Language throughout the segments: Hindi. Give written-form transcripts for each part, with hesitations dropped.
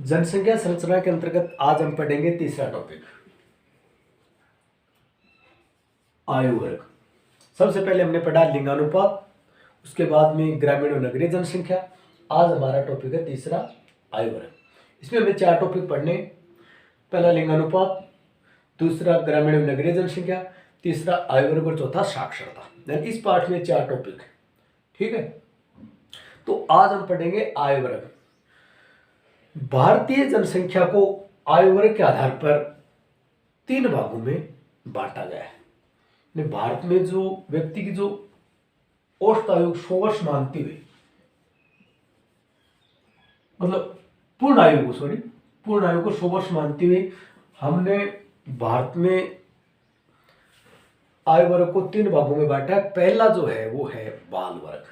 जनसंख्या संरचना के अंतर्गत आज हम पढ़ेंगे तीसरा टॉपिक, आयु वर्ग। सबसे पहले हमने पढ़ा लिंगानुपात, उसके बाद में ग्रामीण और नगरीय जनसंख्या। आज हमारा टॉपिक है तीसरा, आयु वर्ग। इसमें हमें 4 टॉपिक पढ़ने। पहला लिंगानुपात, दूसरा ग्रामीण और नगरीय जनसंख्या, तीसरा आयु वर्ग और चौथा साक्षरता। यानी इस पाठ में 4 टॉपिक, ठीक है। तो आज हम पढ़ेंगे आयु वर्ग। भारतीय जनसंख्या को आयु वर्ग के आधार पर 3 भागों में बांटा गया है। भारत में जो व्यक्ति की जो औसत आयु 100 वर्ष मानते हुए, मतलब पूर्ण आयु को 100 वर्ष मानते हुए हमने भारत में आयु वर्ग को 3 भागों में बांटा है। पहला जो है वो है बाल वर्ग।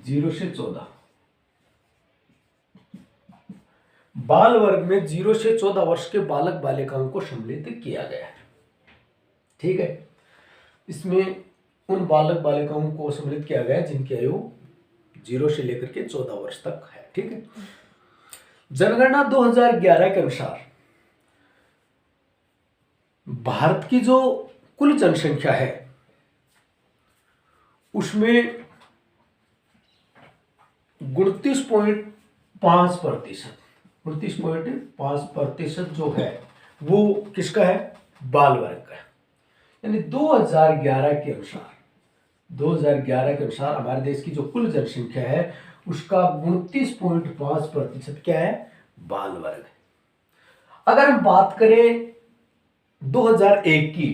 0 से 14। बाल वर्ग में 0 से 14 वर्ष के बालक बालिकाओं को सम्मिलित किया गया है, ठीक है। इसमें उन बालक बालिकाओं को सम्मिलित किया गया है जिनकी आयु 0 से लेकर के 14 वर्ष तक है, ठीक है। जनगणना 2011 के अनुसार भारत की जो कुल जनसंख्या है उसमें 29.5% जो है वो किसका है? बाल वर्ग का है। यानी 2011 के अनुसार हमारे देश की जो कुल जनसंख्या है उसका 29.5% क्या है? बाल वर्ग है। अगर हम बात करें 2001 की,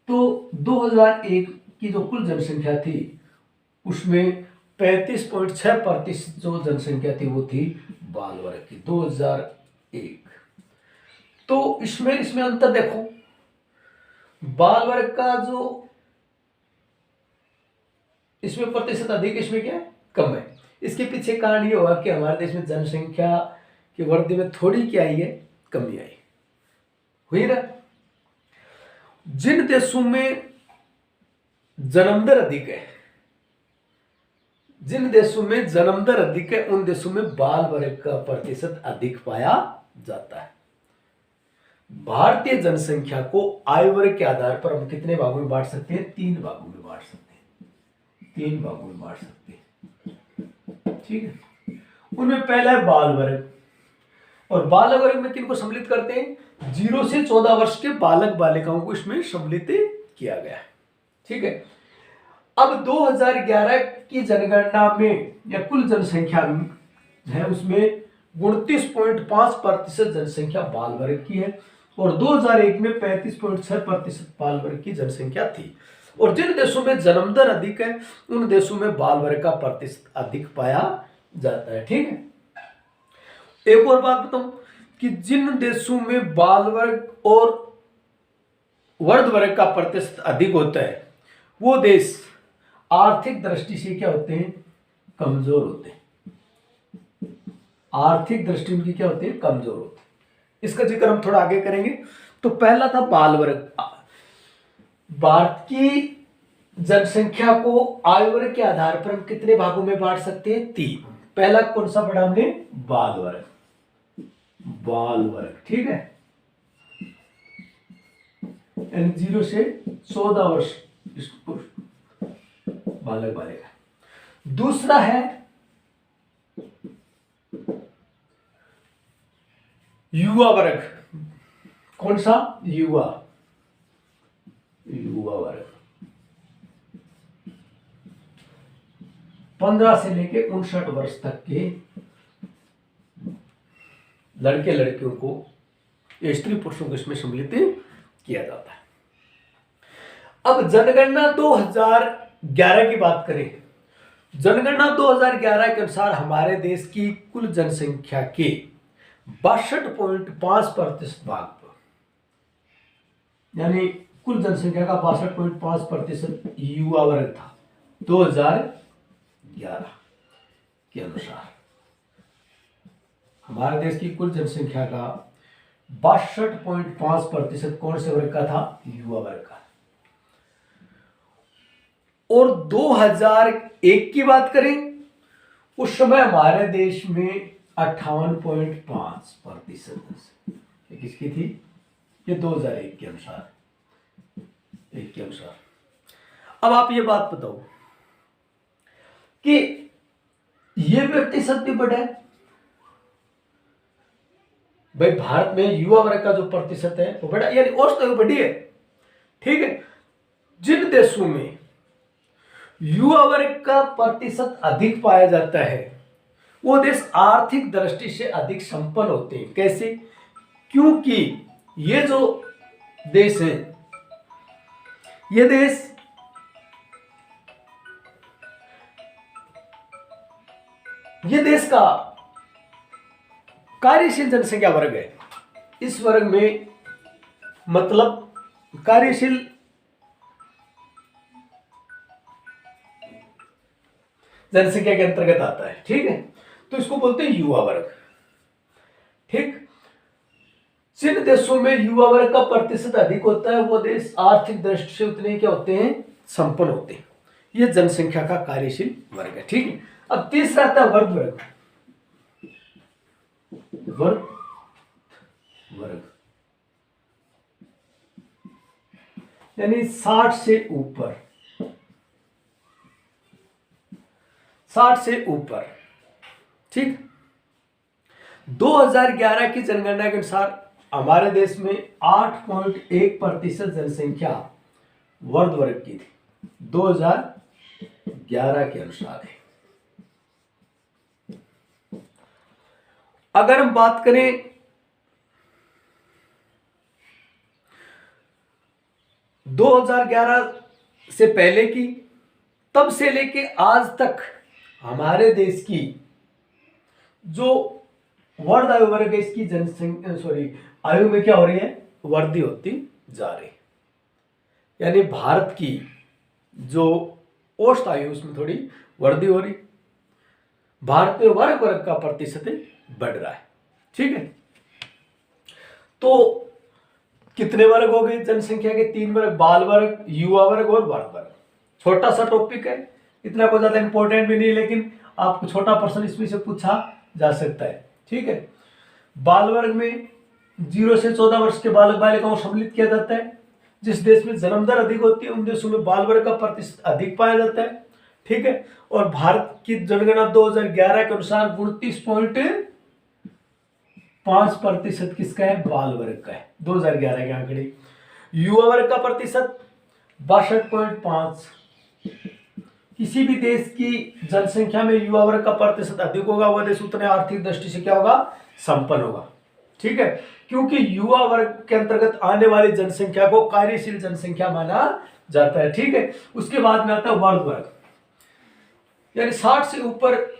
तो 2001 की जो कुल जनसंख्या थी उसमें 35.6% जो जनसंख्या थी वो थी बाल वर्ग की, 2001। तो इसमें अंतर देखो, बाल वर्ग का जो इसमें प्रतिशत अधिक, इसमें क्या कम है। इसके पीछे कारण ये होगा कि हमारे देश में जनसंख्या की वृद्धि में थोड़ी क्या आई है? कमी आई हुई ना। जिन देशों में जन्म दर अधिक है, उन देशों में बाल वर्ग का प्रतिशत अधिक पाया जाता है। भारतीय जनसंख्या को आयु वर्ग के आधार पर हम कितने भागों में बांट सकते हैं? 3 भागों में बांट सकते हैं, ठीक है। उनमें पहला है बाल वर्ग। और बाल वर्ग में किनको सम्मिलित करते हैं? 0 से 14 वर्ष के बालक बालिकाओं को इसमें सम्मिलित किया गया है, ठीक है। अब 2011 की जनगणना में या कुल जनसंख्या है उसमें 29.5% जनसंख्या बाल वर्ग की है और 2001 में 35.6% बाल वर्ग की जनसंख्या थी। और जिन देशों में जन्म दर अधिक है उन देशों में बाल वर्ग का प्रतिशत अधिक पाया जाता है, ठीक है। एक और बात बताऊं कि जिन देशों में बाल वर्ग और वर्ध वर्ग का प्रतिशत अधिक होता है वो देश आर्थिक दृष्टि से क्या होते हैं? कमजोर होते हैं। आर्थिक दृष्टि उनकी क्या होती है? कमजोर होती है। इसका जिक्र हम थोड़ा आगे करेंगे। तो पहला था बाल वर्ग। भारत की जनसंख्या को आयु वर्ग के आधार पर हम कितने भागों में बांट सकते हैं? 3। पहला कौन सा पढ़ा हमने? बाल वर्ग, ठीक है। 0 से 14 वर्ष बालक बालिका। दूसरा है युवा वर्ग। कौन सा? युवा वर्ग। 15 से लेके 59 वर्ष तक के लड़के लड़कियों को, स्त्री पुरुषों को इसमें सम्मिलित किया जाता है। अब जनगणना 2011 की बात करें। जनगणना 2011 के अनुसार हमारे देश की कुल जनसंख्या के 62.5% भाग पर, यानी कुल जनसंख्या का 62.5% युवा वर्ग था 2011 के अनुसार। हमारे देश की कुल जनसंख्या का 62.5% कौन से वर्ग का था? युवा वर्ग का। और 2001 की बात करें उस समय हमारे देश में 58.5%। किसकी थी? ये 2001 के अनुसार, एक के अनुसार। अब आप ये बात बताओ कि ये प्रतिशत भी बढ़ा है। भाई भारत में युवा वर्ग का जो प्रतिशत है वो बढ़ा, यानी औसत बढ़ी है। ठीक है, जिन देशों में युवा वर्ग का प्रतिशत अधिक पाया जाता है वो देश आर्थिक दृष्टि से अधिक संपन्न होते हैं। कैसे? क्योंकि ये जो देश है, ये देश का कार्यशील जनसंख्या वर्ग है। इस वर्ग में मतलब कार्यशील जनसंख्या के अंतर्गत आता है। ठीक है, तो इसको बोलते हैं युवा वर्ग। ठीक, जिन देशों में युवा वर्ग का प्रतिशत अधिक होता है वो देश आर्थिक दृष्टि से उतने क्या होते हैं? संपन्न होते हैं। ये जनसंख्या का कार्यशील वर्ग है। ठीक है, अब तीसरा आता है वर्ग वर्ग। वर्ग वर्ग यानी 60 से ऊपर, 60 से ऊपर। ठीक, 2011 की जनगणना के अनुसार हमारे देश में 8.1% जनसंख्या वर्ग वर्ग की थी। 2011 के अनुसार है। अगर हम बात करें 2011 से पहले की, तब से लेके आज तक हमारे देश की जो वर्ग आयु वर्ग है इसकी जनसंख्या आयु में क्या हो रही है? वृद्धि होती जा रही। यानी भारत की जो औसत आयु उसमें थोड़ी वृद्धि हो रही। भारत में वर्ग वर्ग का प्रतिशत बढ़ रहा है। ठीक है, तो कितने वर्ग हो गए जनसंख्या के? 3 वर्ग, बाल वर्ग, युवा वर्ग और वर्ग वर्ग। छोटा सा टॉपिक है, इतना कोई ज्यादा इंपॉर्टेंट भी नहीं, लेकिन आपको छोटा प्रश्न इसमें से पूछा जा सकता है। ठीक है, बाल वर्ग में 0 से 14 वर्ष के बालक बालिकाओं को सम्मिलित किया जाता है। जिस देश में जन्म दर अधिक होती है उन देशों में बाल वर्ग का प्रतिशत अधिक पाया जाता है। ठीक है, और भारत की जनगणना 2011 के अनुसार 29.5% किसका है? बाल वर्ग का है। 2011 के आंकड़े। युवा वर्ग का प्रतिशत 62.5। किसी भी देश की जनसंख्या में युवा वर्ग का प्रतिशत अधिक होगा वह देश उतने आर्थिक दृष्टि से क्या होगा? संपन्न होगा। ठीक है, क्योंकि युवा वर्ग के अंतर्गत आने वाली जनसंख्या को कार्यशील जनसंख्या माना जाता है। ठीक है, उसके बाद में आता है वर्ग वर्ग, यानी 60 से ऊपर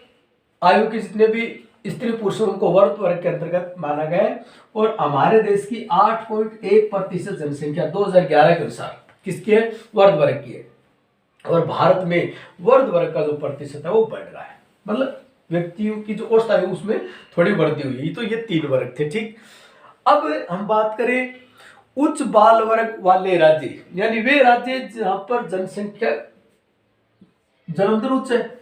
आयु के जितने भी स्त्री पुरुष उनको वर्ग वर्ग के अंतर्गत माना गया है। और हमारे देश की 8.1% जनसंख्या 2011 के अनुसार किसकी है? वर्ग वर्ग की है। और भारत में वर्ग वर्ग का जो प्रतिशत है वो बढ़ रहा है, मतलब व्यक्तियों की जो औसत आयु उसमें थोड़ी वृद्धि हुई। तो ये 3 वर्ग थे। ठीक, अब हम बात करें उच्च बाल वर्ग वाले राज्य, यानी वे राज्य जहां पर जनसंख्या जन्म दर उच्च है,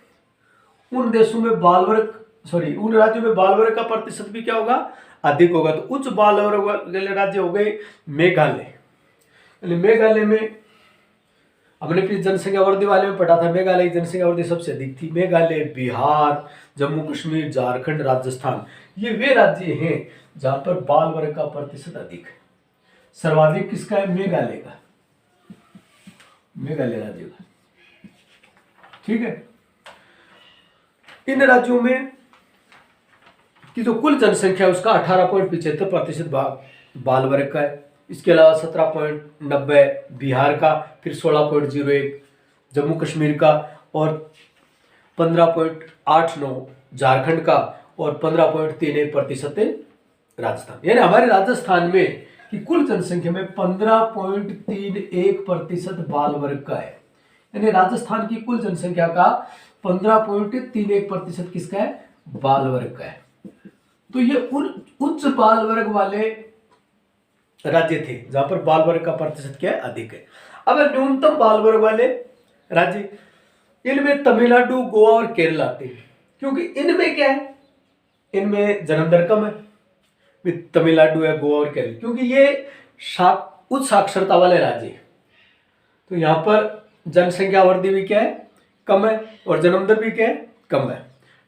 उन देशों में उन राज्यों में बाल वर्ग का प्रतिशत भी क्या होगा? अधिक होगा। तो उच्च बाल वर्ग वाले राज्य हो गए मेघालय। मेघालय में हमने अपनी जनसंख्या वृद्धि वाले में पढ़ा था, मेघालय की जनसंख्या वृद्धि सबसे अधिक थी। मेघालय, बिहार, जम्मू कश्मीर, झारखंड, राजस्थान, ये वे राज्य हैं जहां पर बाल वर्ग का प्रतिशत अधिक है। सर्वाधिक किसका है? मेघालय का, मेघालय राज्य का। ठीक है, इन राज्यों में की जो कुल जनसंख्या है उसका 18.75% बाल वर्ग का है। इसके अलावा 17.90 बिहार का, फिर 16.01 जम्मू कश्मीर का, और 15.89 झारखंड का, और 15.31% राजस्थान। यानी हमारे राजस्थान में कि कुल जनसंख्या में 15.31% बाल वर्ग का है। यानी राजस्थान की कुल जनसंख्या का 15.31% किसका है? बाल वर्ग का है। तो ये उच्च बाल वर्ग वाले राज्य थे जहां पर बाल वर्ग का प्रतिशत क्या है? अधिक है। अब न्यूनतम बाल वर्ग वाले राज्य, इनमें तमिलनाडु, गोवा और केरल आते हैं, क्योंकि इनमें क्या है, इनमें जन्म दर कम है, तमिलनाडु है, गोवा और केरल, क्योंकि ये उच्च साक्षरता वाले राज्य हैं। तो यहाँ पर जनसंख्या वृद्धि भी क्या है, कम है, और जन्म दर भी क्या है, कम है।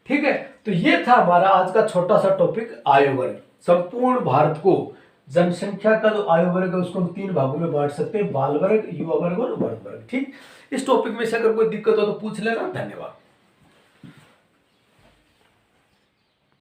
ठीक है, तो ये था हमारा आज का छोटा सा टॉपिक आयु वर्ग। संपूर्ण भारत को जनसंख्या का जो आयु वर्ग है उसको हम 3 भागों में बांट सकते हैं, बाल वर्ग, युवा वर्ग और वृद्ध वर्ग। ठीक, इस टॉपिक में से अगर कोई दिक्कत हो तो पूछ लेना। धन्यवाद।